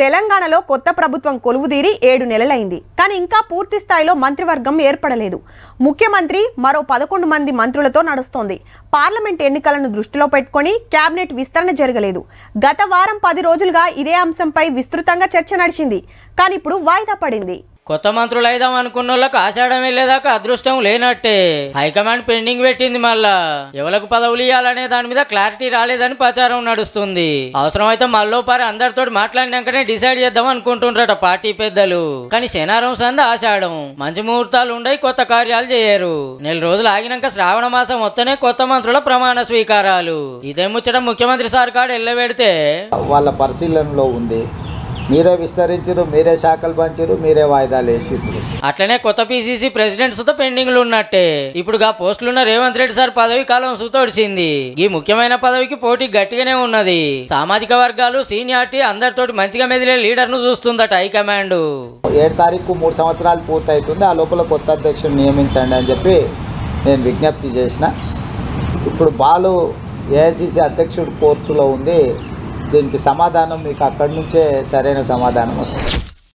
తెలంగాణలో కొత్త ప్రభుత్వం కొలువుదీరి 7 నెలలైంది. కానీ ఇంకా పూర్తి స్థాయిలో మంత్రివర్గం ఏర్పడలేదు. ముఖ్యమంత్రి మరో 11 మంది మంత్రులతో నడుస్తోంది. పార్లమెంట్ ఎన్నికలను దృష్టిలో పెట్టుకొని కేబినెట్ విస్తరణ జరగలేదు. గత వారం 10 రోజులుగా ఇదే అంశంపై విస్తృతంగా చర్చ నడిచింది. కానీ ఇప్పుడు వాయిదా పడింది. కొత్త మంత్రులు అయిదాం అనుకున్న వాళ్ళకి ఆషాఢం వెళ్ళేదాకా అదృష్టం లేనట్టే. హైకమాండ్ పెండింగ్ పెట్టింది. మళ్ళా ఎవరికి పదవులు ఇవ్వాలనే దాని మీద క్లారిటీ రాలేదని ప్రచారం నడుస్తుంది. అవసరమైతే మళ్ళోపారి అందరితో మాట్లాడినాకనే డిసైడ్ చేద్దాం అనుకుంటుండ్రట పార్టీ పెద్దలు. కానీ శనారం సంద ఆషాఢం, మంచి ముహూర్తాలు ఉండయి, కొత్త కార్యాలు చేయరు. నెల రోజులు ఆగినాక శ్రావణ మాసం వస్తేనే కొత్త మంత్రుల ప్రమాణ స్వీకారాలు. ఇదే ముచ్చట ముఖ్యమంత్రి సార్ కాడ ఎల్లబెడితే వాళ్ళ పరిశీలనలో ఉంది. మీరే విస్తరించారు, మీరే శాఖలు పంచారు, మీరే వాయిదాలు వేసిరు. అట్లనే కొత్త పిసిసి ప్రెసిడెంట్ సుత పెండింగ్లు ఉన్నట్టే. ఇప్పుడు పోస్టులున్న రేవంత్ రెడ్డి సార్ పదవి కాలం సుతోడిసింది. ఈ ముఖ్యమైన పదవికి పోటీ గట్టిగానే ఉన్నది. సామాజిక వర్గాలు సీనియారిటీ అందరితోటి మంచిగా మెదిలే లీడర్ ను చూస్తుందట హైకమాండ్. 7 తారీఖు 3 సంవత్సరాలు పూర్తి అవుతుంది. ఆ లోపల కొత్త అధ్యక్షుడు నియమించండి అని చెప్పి నేను విజ్ఞప్తి చేసిన. ఇప్పుడు బాలు ఏఐసిసి అధ్యక్షుడు కోర్టులో ఉంది. దీనికి సమాధానం మీకు అక్కడి నుంచే సరైన సమాధానం వస్తుంది.